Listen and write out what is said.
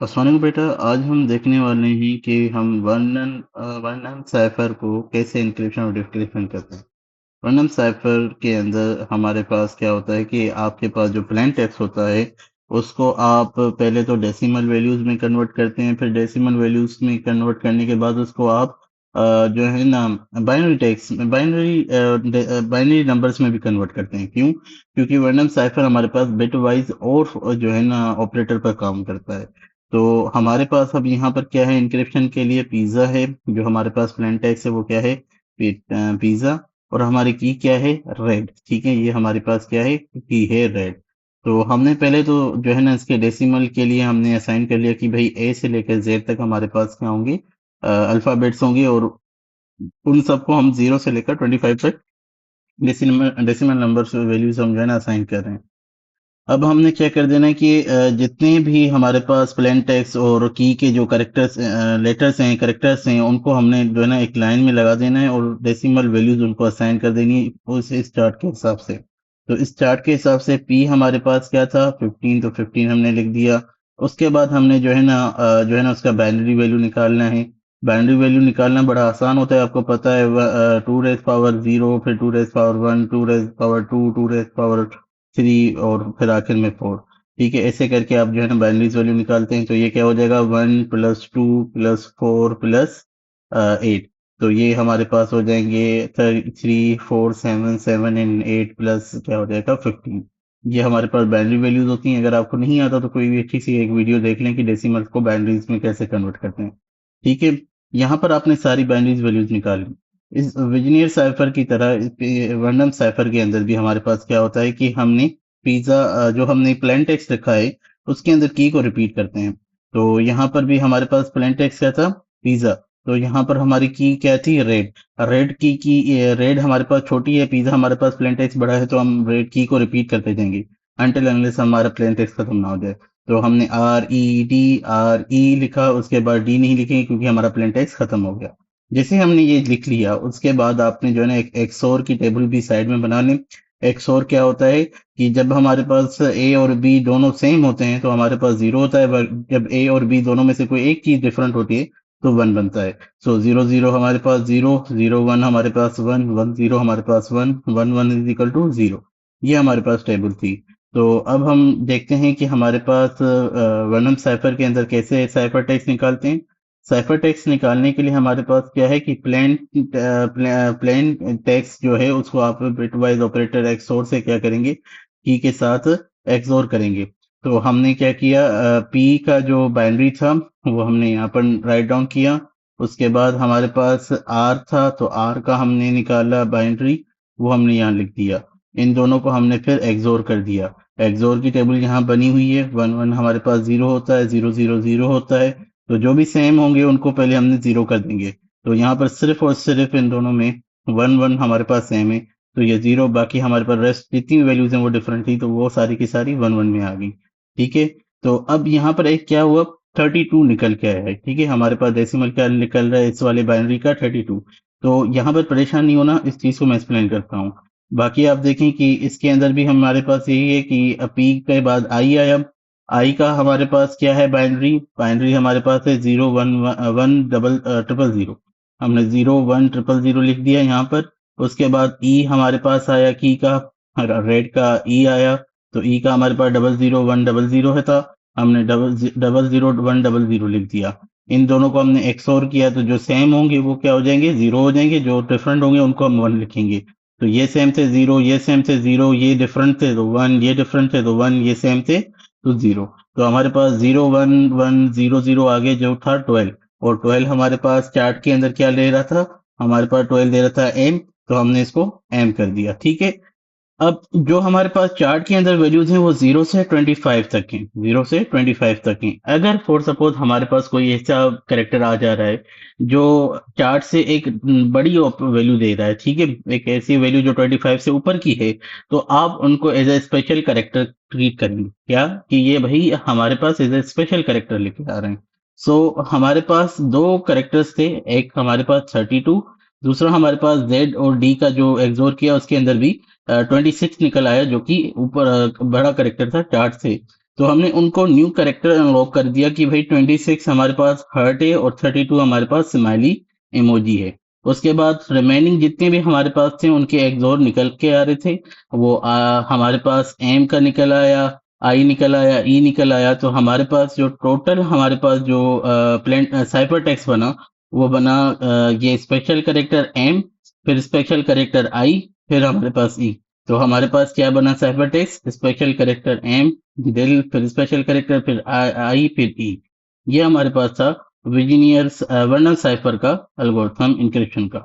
अस्सलाम बेटा, आज हम देखने वाले हैं कि हम वर्णन साइफर को कैसे इंक्रिप्शन और डिक्रिप्शन करते हैं। वर्णन साइफर के अंदर हमारे पास क्या होता है कि आपके पास जो प्लेन टेक्स्ट होता है उसको आप पहले तो डेसिमल वैल्यूज में कन्वर्ट करते हैं, फिर डेसिमल वैल्यूज में कन्वर्ट करने के बाद उसको आप जो है ना बाइनरी टेक्स्ट बाइनरी नंबर्स में भी कन्वर्ट करते हैं। क्यों? क्योंकि वर्णन साइफर हमारे पास बिट वाइज और जो है ना ऑपरेटर पर काम करता है। तो हमारे पास अब यहाँ पर क्या है, इंक्रिप्शन के लिए पिज्जा है। जो हमारे पास प्लेन टेक्स्ट है वो क्या है, पिज्जा। और हमारी की क्या है, रेड। ठीक है, ये हमारे पास क्या है, की है रेड। तो हमने पहले तो जो है ना इसके डेसिमल के लिए हमने असाइन कर लिया कि भाई ए से लेकर जेड तक हमारे पास क्या होंगे, अल्फाबेट्स होंगे। और उन सबको हम 0 से लेकर 25 तक डेसिमल डेसिमल नंबर वैल्यूज हम जो है ना असाइन कर रहे हैं। अब हमने क्या कर देना है कि जितने भी हमारे पास प्लेन टेक्स्ट और की के जो करेक्टर्स लेटर्स हैं, करेक्टर्स हैं, उनको हमने जो है ना एक लाइन में लगा देना है और डेसिमल वैल्यूज उनको असाइन कर देनी है उस इस चार्ट के हिसाब से। तो इस चार्ट के हिसाब से पी हमारे पास क्या था, 15, तो 15 हमने लिख दिया। उसके बाद हमने जो है ना उसका बाइनरी वैल्यू निकालना है। बाइनरी वैल्यू निकालना बड़ा आसान होता है, आपको पता है। 2 रेज़ पावर 0, फिर 2 rays power 1, 2 rays power 2, 2 rays power 3 और फिर आखिर में 4। ठीक है, ऐसे करके आप जो है ना बाइनरीज वैल्यू निकालते हैं। तो ये क्या हो जाएगा, 1 + 2 + 4 + 8। तो ये हमारे पास हो जाएंगे 3, 4, 7, 7 एंड 8 प्लस क्या हो जाएगा 15। ये हमारे पास बाइनरी वैल्यूज होती हैं। अगर आपको नहीं आता तो कोई भी अच्छी सी एक वीडियो देख लें कि डेसिमल को बाइनरीज में कैसे कन्वर्ट करते हैं। ठीक है, यहाँ पर आपने सारी बाइनरीज वैल्यूज निकाल ली। इस विजनियर साइफर की तरह वर्नम साइफर के अंदर भी हमारे पास क्या होता है कि हमने पिज्जा जो हमने प्लेन टेक्स्ट रखा है उसके अंदर की को रिपीट करते हैं। तो यहाँ पर भी हमारे पास प्लेन टेक्स्ट क्या था, पिज्जा। तो यहाँ पर हमारी की क्या थी, रेड। रेड की रेड हमारे पास छोटी है, पिज्जा हमारे पास प्लेन टेक्स्ट बड़ा है, तो हम रेड की को रिपीट करते जाएंगे अनटिल अनलेस हमारा प्लेन टेक्स्ट खत्म ना हो जाए। तो हमने RED लिखा, उसके बाद डी नहीं लिखेंगे क्योंकि हमारा प्लेन टेक्स्ट खत्म हो गया। जैसे हमने ये लिख लिया उसके बाद आपने जो है ना एक एक्सओर की टेबल भी साइड में बना ली। एक्सओर क्या होता है कि जब हमारे पास ए और बी दोनों सेम होते हैं तो हमारे पास 0 होता है, जब ए और बी दोनों में से कोई एक चीज डिफरेंट होती है तो 1 बनता है। सो 0 0 हमारे पास 0, 0 1 हमारे पास 1, 1 0 हमारे पास 1, 1 1 इज इक्वल टू 0। ये हमारे पास टेबल थी। तो अब हम देखते हैं कि हमारे पास वर्णम साइफर के अंदर कैसे साइफर टेक्स्ट निकालते हैं। साइफर टेक्स्ट निकालने के लिए हमारे पास क्या है कि प्लेन टेक्स्ट जो है उसको आप बिटवाइज ऑपरेटर एक्सओर से क्या करेंगे, की के साथ एक्सओर करेंगे। तो हमने क्या किया, पी का जो बाइनरी था वो हमने यहाँ पर राइट डाउन किया। उसके बाद हमारे पास आर था, तो आर का हमने निकाला बाइनरी, वो हमने यहाँ लिख दिया। इन दोनों को हमने फिर एक्सोर कर दिया। एक्सोर की टेबल यहाँ बनी हुई है। 1 1 हमारे पास 0 होता है, 0 0 0 होता है। तो जो भी सेम होंगे उनको पहले हमने 0 कर देंगे। तो यहाँ पर सिर्फ और सिर्फ इन दोनों में 1 1 हमारे पास सेम है, तो ये 0। बाकी हमारे पास रेस्ट जितनी वैल्यूज हैं वो डिफरेंट थी, तो वो सारी की सारी 1 1 में आ गई। ठीक है, तो अब यहाँ पर एक क्या हुआ, 32 निकल के आया है। ठीक है, हमारे पास डेसिमल क्या निकल रहा है इस वाले बाइनरी का, 32। तो यहाँ पर परेशान नहीं होना, इस चीज को मैं एक्सप्लेन करता हूँ। बाकी आप देखें कि इसके अंदर भी हमारे पास यही है कि पी के बाद आई आया। आई का हमारे पास क्या है, बाइनरी। बाइनरी हमारे पास है 0 1 1 डबल 0 0। हमने 0 1 0 0 लिख दिया यहाँ पर। उसके बाद ई हमारे पास आया, की का रेड का ई आया। तो ई का हमारे पास 0 0 1 0 0 है था, हमने 0 0 1 0 0 लिख दिया। इन दोनों को हमने एक्सओर किया, तो जो सेम होंगे वो क्या हो जाएंगे, 0 हो जाएंगे। जो डिफरेंट होंगे उनको हम 1 लिखेंगे। तो ये सेम थे 0, ये सेम थे 0, ये डिफरेंट थे तो 1, ये डिफरेंट थे तो 1, ये सेम थे तो 0। तो हमारे पास 0 1 1 0 0 आगे जो था 12। और 12 हमारे पास चार्ट के अंदर क्या ले रहा था, हमारे पास 12 दे रहा था एम। तो हमने इसको एम कर दिया। ठीक है, अब जो हमारे पास चार्ट के अंदर वैल्यूज हैं वो 0 से 25 तक हैं, 0 से 25 तक हैं। अगर फॉर सपोज हमारे पास कोई ऐसा करेक्टर आ जा रहा है जो चार्ट से एक बड़ी वैल्यू दे रहा है, ठीक है, एक ऐसी वैल्यू जो 25 से ऊपर की है, तो आप उनको as a special character treat करेंगे। क्या कि ये भाई हमारे पास एज ए स्पेशल करेक्टर लेके आ रहे हैं। सो हमारे पास दो करेक्टर्स थे, एक हमारे पास 32, दूसरा हमारे पास जेड और डी का जो एक्सोर किया उसके अंदर भी 26 निकल आया, जो कि ऊपर बड़ा करेक्टर था चार्ट से। तो हमने उनको न्यू कैरेक्टर अनलॉक कर दिया कि भाई 26 हमारे पास हर्ट है और 32 हमारे पास स्माइली इमोजी है। उसके बाद रिमेनिंग जितने भी हमारे पास थे उनके एक्सोर निकल के आ रहे थे। वो हमारे पास एम का निकल आया, आई निकल आया, ई निकल आया। तो हमारे पास जो टोटल हमारे पास जो प्लेन साइपर टेक्स्ट बना, वो बना ये स्पेशल कैरेक्टर एम, फिर स्पेशल कैरेक्टर आई, फिर हमारे पास ई। तो हमारे पास क्या बना साइपर टेक्स्ट, स्पेशल कैरेक्टर एम, दिल, फिर स्पेशल कैरेक्टर, फिर आई, फिर ई। ये हमारे पास था विजिनियर्स वर्नल साइफर का एल्गोरिथम इंक्रिप्शन का।